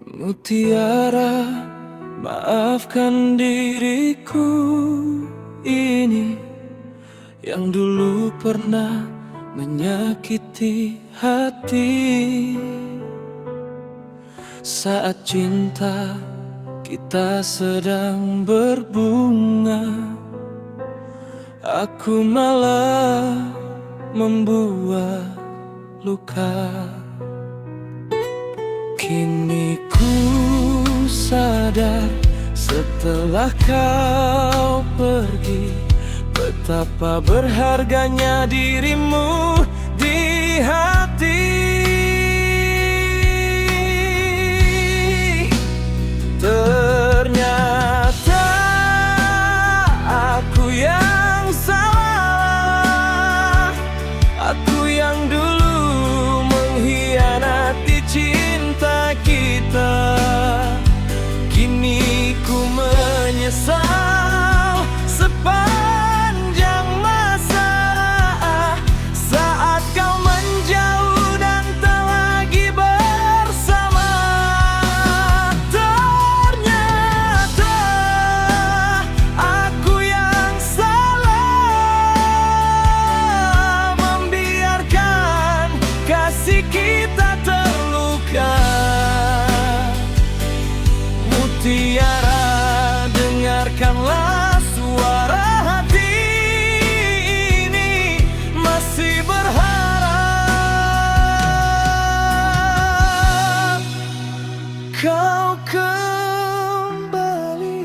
Mutiara, maafkan diriku ini yang dulu pernah menyakiti hati. Saat cinta kita sedang berbunga, aku malah membuat luka. Kini ku sadar setelah kau pergi, betapa berharganya dirimu di hati. Ternyata aku yang salah, aku yang dulu mengkhianati cinta kita. Kini ku menyesal sepanjang masa saat kau menjauh dan tak lagi bersama. Ternyata aku yang salah, membiarkan kasih kita terluka. Mutiara, dengarkanlah suara hati ini, masih berharap kau kembali.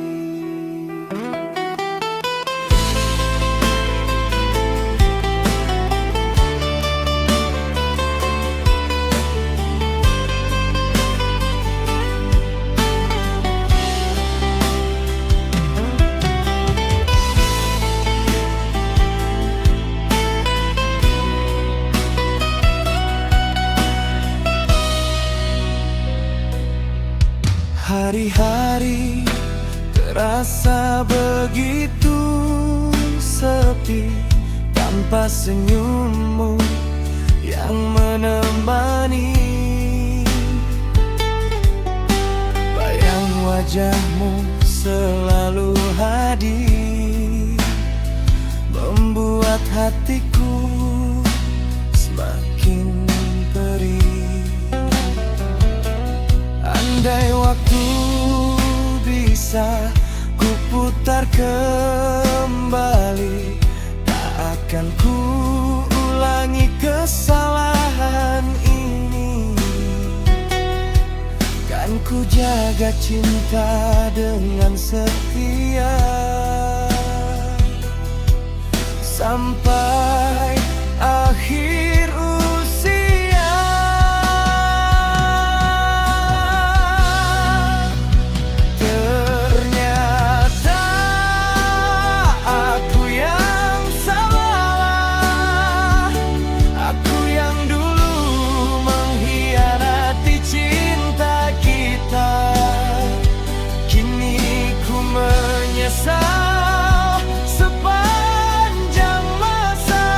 Hari-hari terasa begitu sepi tanpa senyummu yang menemani. Bayang wajahmu selalu hadir, membuat hatiku semakin perih. Andai waktu bisa ku putar kembali, tak akan ku ulangi kesalahan ini. Kan ku jaga cinta dengan setia sampai akhir usia. Ternyata aku yang salah, aku yang dulu mengkhianati cinta kita. Kini ku menyesal sepanjang masa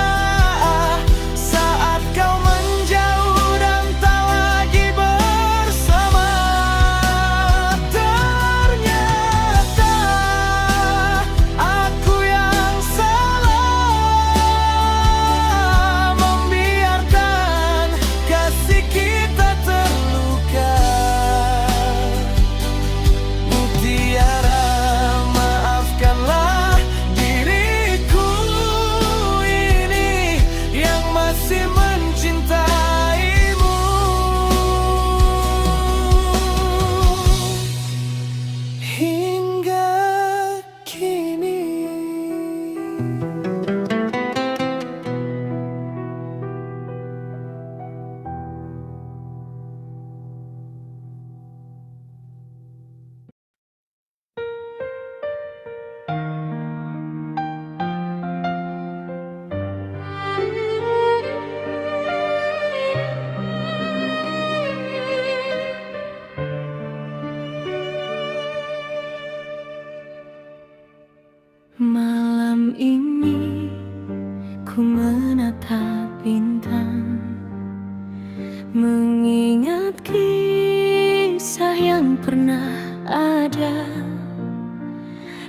yang pernah ada.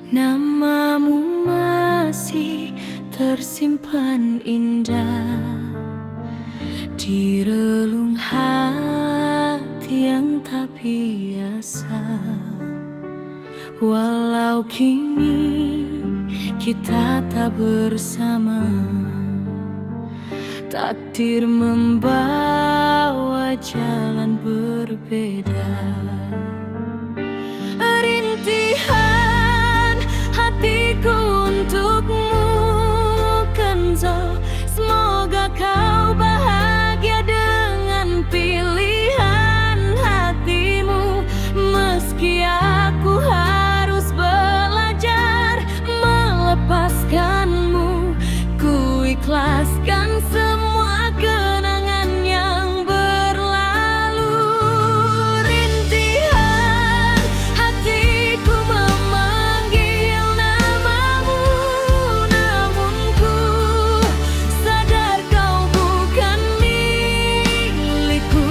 Namamu masih tersimpan indah di relung hati yang tak biasa. Walau kini kita tak bersama, takdir membawa jalan berbeda. Rintihan hatiku untukmu, Kenzo. Semoga kau bahagia dengan pilihan hatimu. Meski aku harus belajar melepaskanmu, ku ikhlaskan semua kenangan yang berlalu. Rintihan hatiku memanggil namamu, namun ku sadar kau bukan milikku.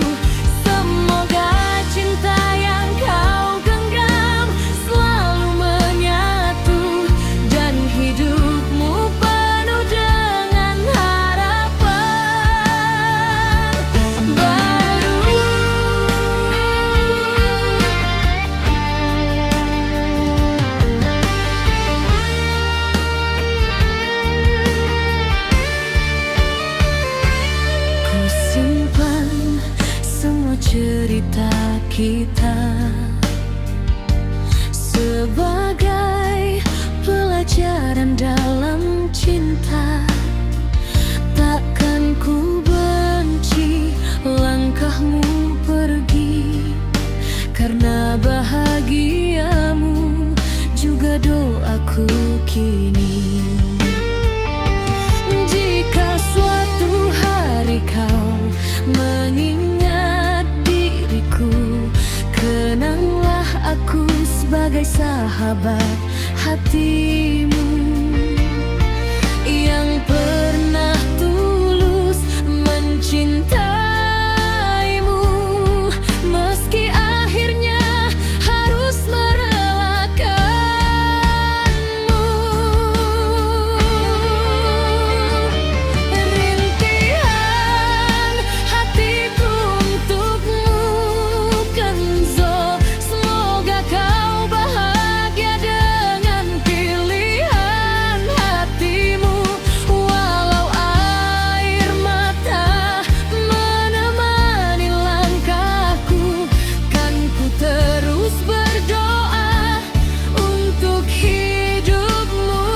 Semoga cinta yang kau genggam selalu menyatu, dan hidupmu penuh dengan harapan baru. Ku simpan semua cerita kita sebagai pelajaran dalam cinta. Takkan ku benci langkahmu pergi, karena bahagiamu juga doaku kini. Jika suatu hari kau mengingat diriku, kenanglah aku sebagai sahabat hatimu yang pernah tulus mencintaimu. Meski akhirnya harus merelakanmu. Rintihan hatiku untukmu, Kenzo. Semoga kau bahagia dengan pilihan hatimu. Walau air mata menemani langkahku, kan ku terus berdoa untuk hidupmu.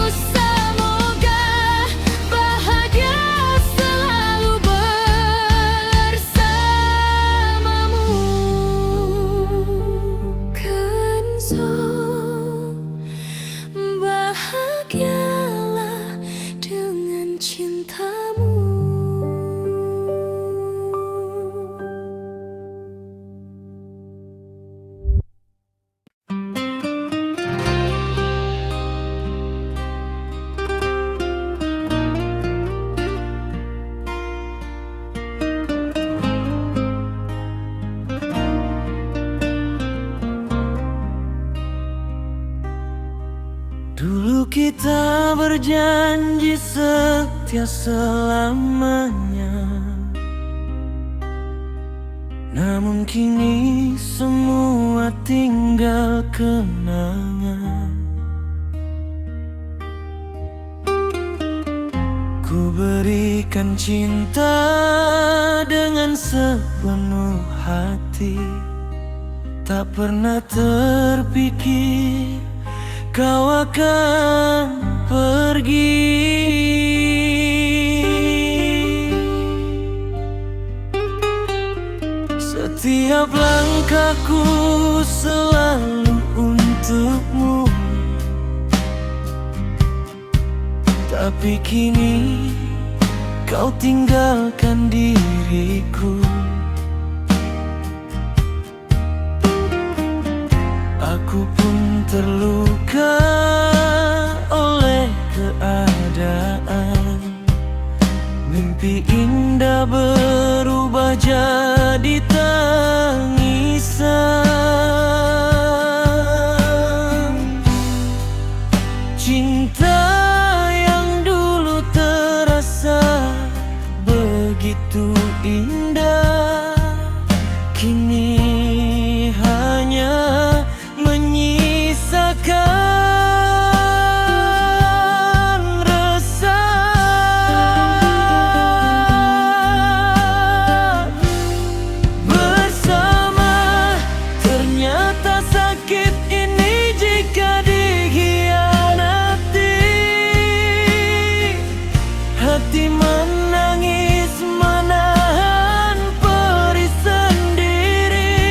Semoga bahagia selalu bersamamu, Kenzo. Bahagialah dengan cintamu. Dulu kita berjanji setia selamanya, namun kini semua tinggal kenangan. Ku berikan cinta dengan sepenuh hati, tak pernah terpikir kau akan pergi. Setiap langkahku selalu untukmu, tapi kini kau tinggalkan diriku. Aku pun terluka oleh keadaan. Mimpi indah berubah jadi tangisan. akan resah bersama. Ternyata sakit ini jika dikhianati. Hati menangis menahan perih sendiri.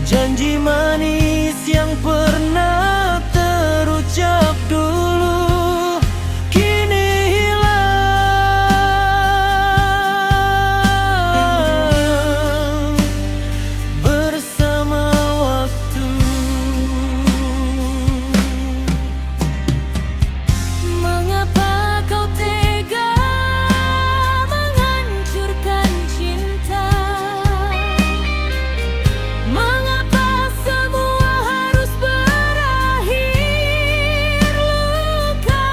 Janji manis yang pernah terucap dulu kini hilang bersama waktu. Mengapa kau tega menghancurkan cinta? Mengapa semua harus berakhir luka?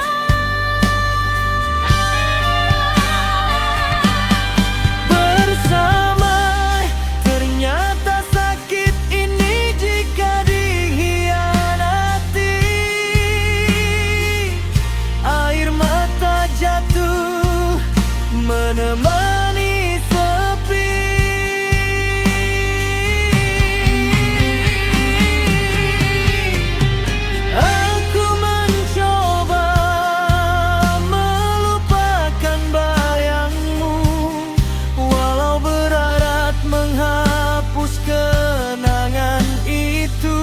Bersama ternyata sakit ini jika dikhianati. Air mata jatuh menemani sepi. Aku mencoba melupakan bayangmu, walau berat menghapus kenangan itu.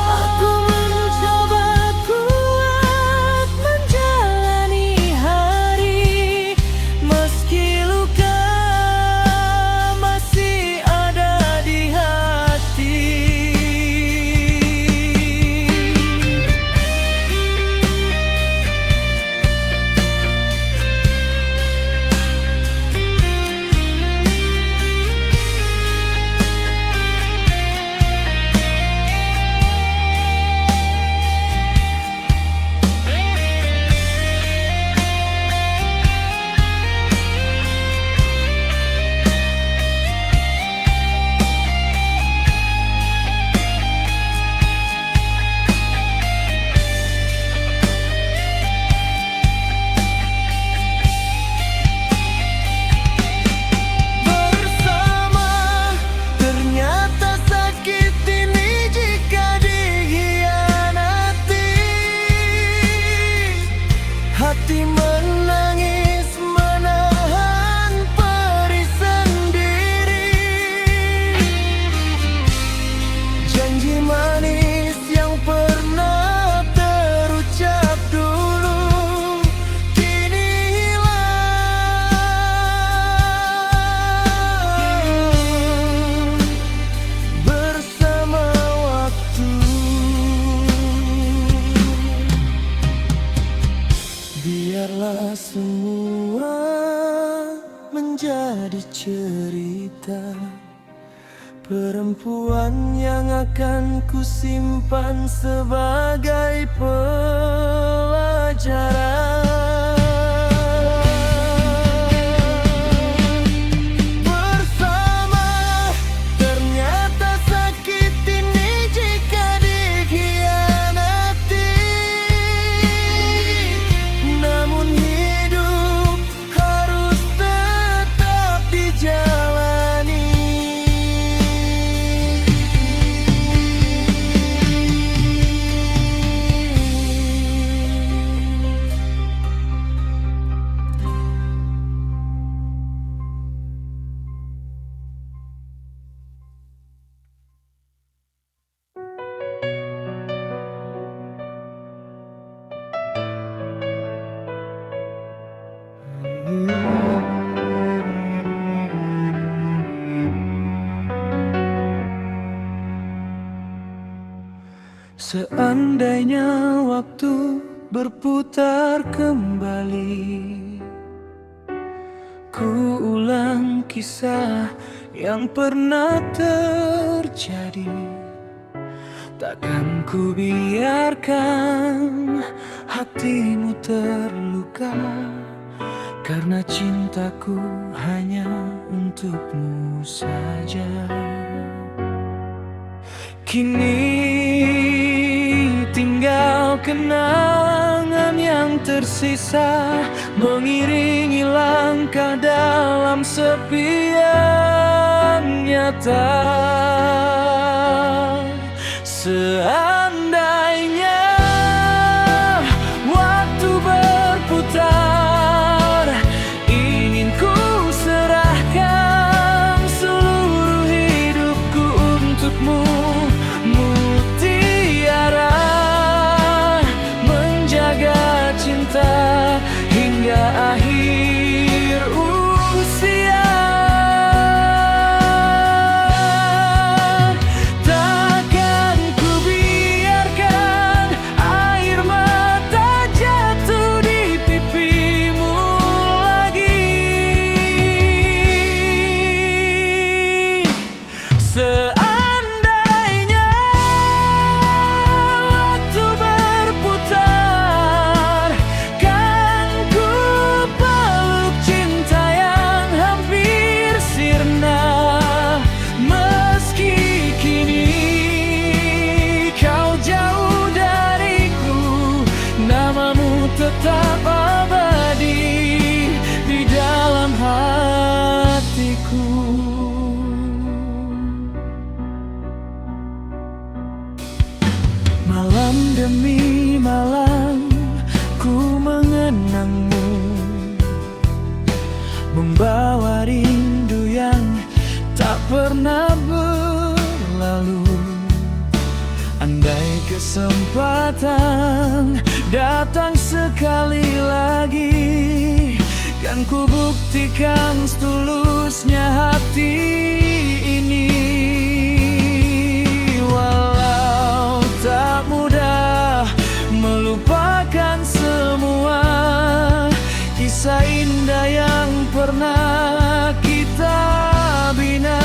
Aku mencoba kuat menjalani hari, meski luka masih ada di hati. Bersama ternyata sakit ini jika dikhianati. Hati menangis menahan perih sendiri. Janji manis yang pernah terucap dulu kini hilang bersama waktu. Biarlah semua menjadi cerita perempuan yang akan kusimpan sebagai pelajaran. Bersama ternyata sakit ini jika dikhianati. Namun hidup harus tetap dijalani. Seandainya waktu berputar kembali, ku ulang kisah yang pernah terjadi. Takkan ku biarkan hatimu terluka karena cintaku hanya untukmu saja. Kini tinggal kenangan yang tersisa, mengiringi langkah dalam sepi yang nyata. Seandainya waktu berputar, ingin ku serahkan seluruh hidupku untukmu, mutiara menjaga cinta hingga akhir usia. Takkan ku biarkan air mata jatuh di pipimu lagi. Seandainya waktu berputar, kan ku peluk cinta yang hampir sirna. Meski kini kau jauh dariku, namamu tetap abadi di dalam hatiku. Malam demi malam ku mengenangmu, membawa rindu yang tak pernah berlalu. Andai kesempatan datang sekali lagi, kan ku buktikan setulusnya hati ini. Walau tak mudah melupakan semua kisah indah yang pernah kita bina.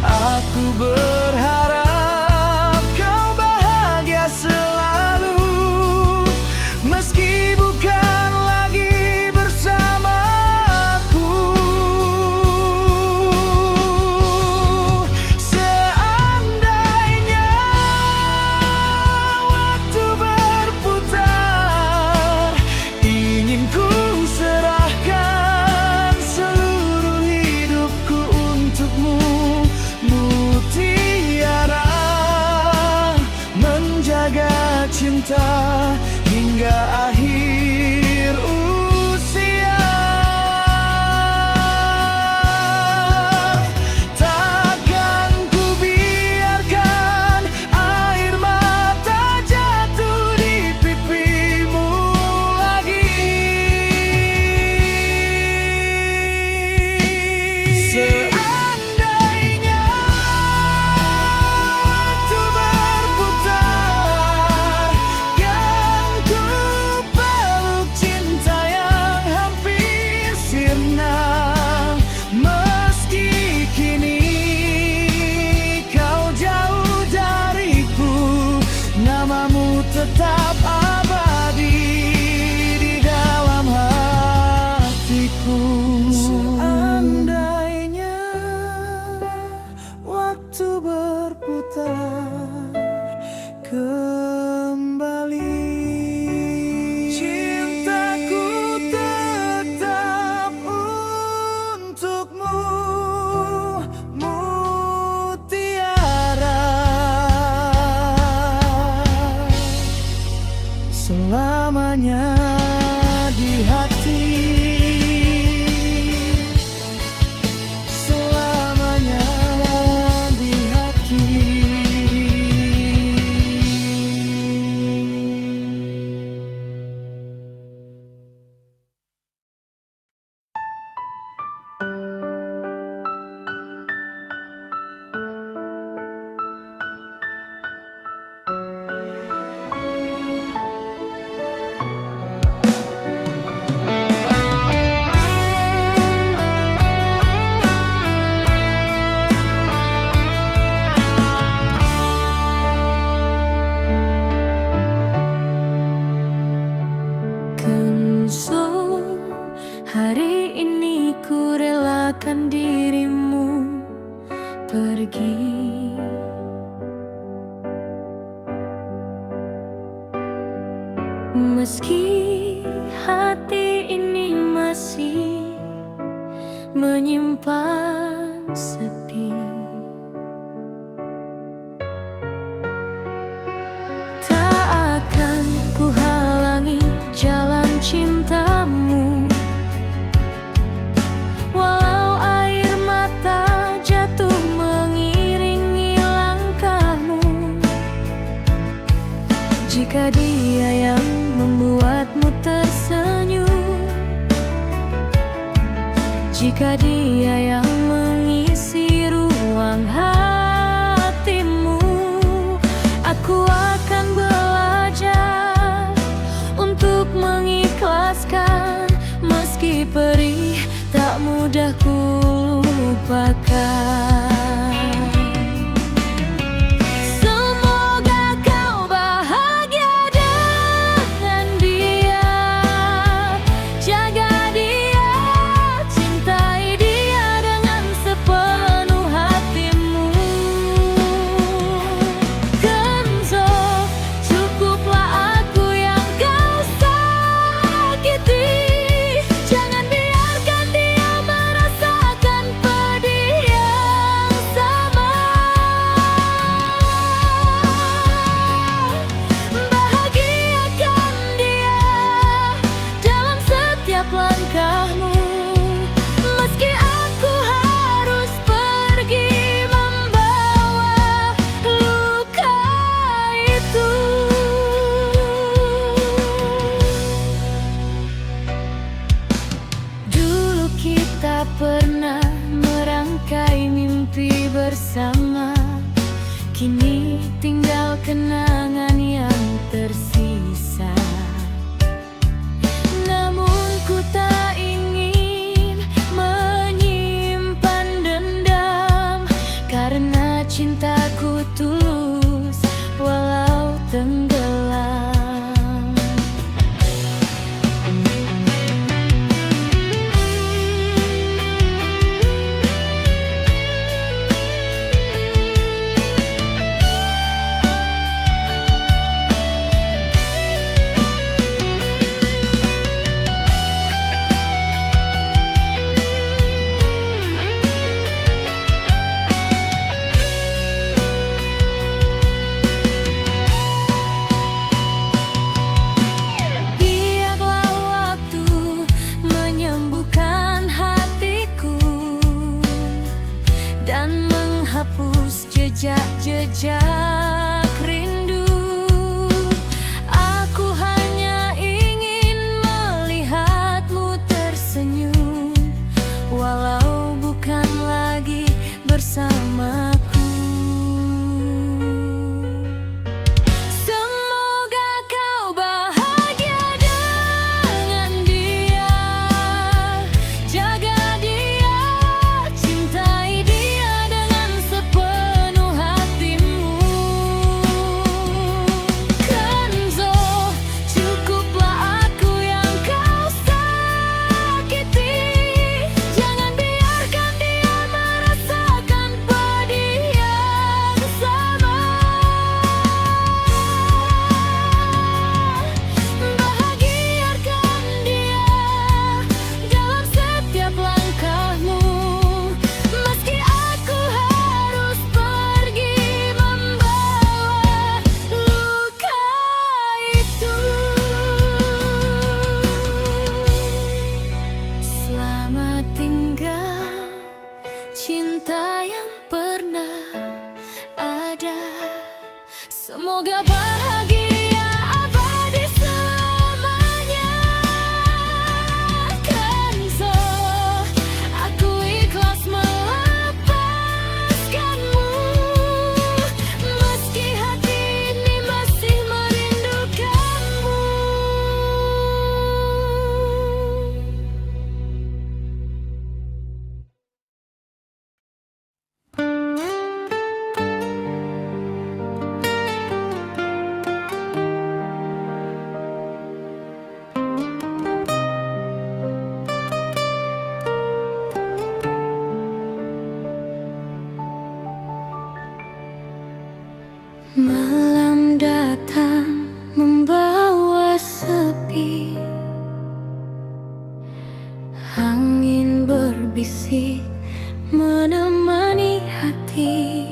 Aku berharap kau bahagia selalu, meski bukan lagi bersamaku. Seandainya waktu berputar, ingin ku serahkan seluruh Kenzo, hari ini ku relakan dirimu pergi. Meski hati ini masih menyimpan sepi, tak akan ku halangi jalan cintamu, walau air mata jatuh mengiringi langkahmu. Jika dia yang membuatmu tersenyum, jika dia yang mengisi ruang hatimu, aku akan belajar untuk mengikhlaskan. Meski perih, tak mudah ku lupakan. Langkahmu, meski aku harus pergi membawa luka itu. Dulu kita pernah merangkai mimpi bersama, kini tinggal kenangan yang tersisa. Ku tak ingin menyimpan dendam, karena cintaku tulus walau tenggelam. Dan menghapus jejak-jejak rindu. Aku hanya ingin melihatmu tersenyum, walau bukan lagi bersamaku. Semoga kau bahagia dengan dia, jaga dia, cintai dia dengan sepenuh hatimu. berbisik menemani hati.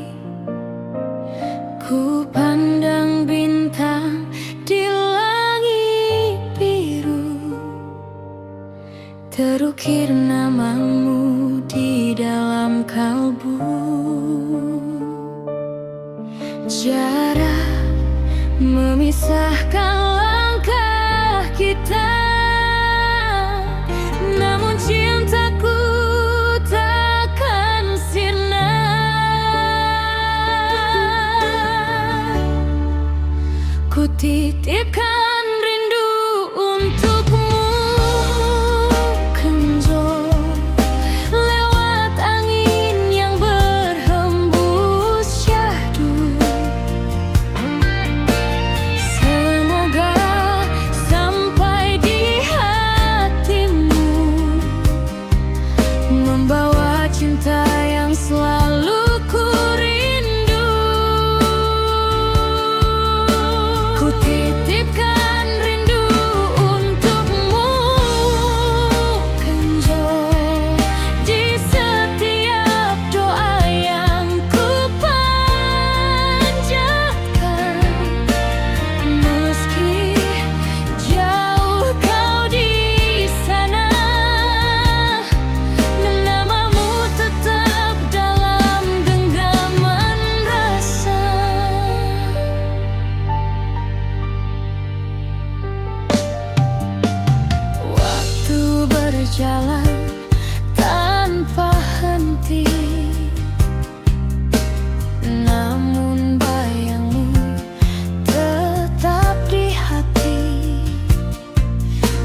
Ku pandang bintang di langit biru, terukir namamu di dalam kalbu. Jarak memisahkan langkah kita, namun cintaku takkan sirna. Ku titipkan rindu untukmu, kenjo lewat angin yang berhembus syahdu. Semoga sampai di hatimu, membawa cinta yang selalu ku rindu. Ku titipkan rindu untukmu, kenjo di setiap doa yang ku panjatkan. Meski jauh kau di sana, namamu tetap dalam genggaman rasa. Waktu berjalan tanpa henti, namun bayangmu tetap di hati.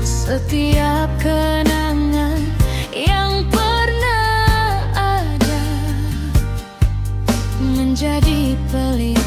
Setiap kenangan yang pernah ada menjadi pelita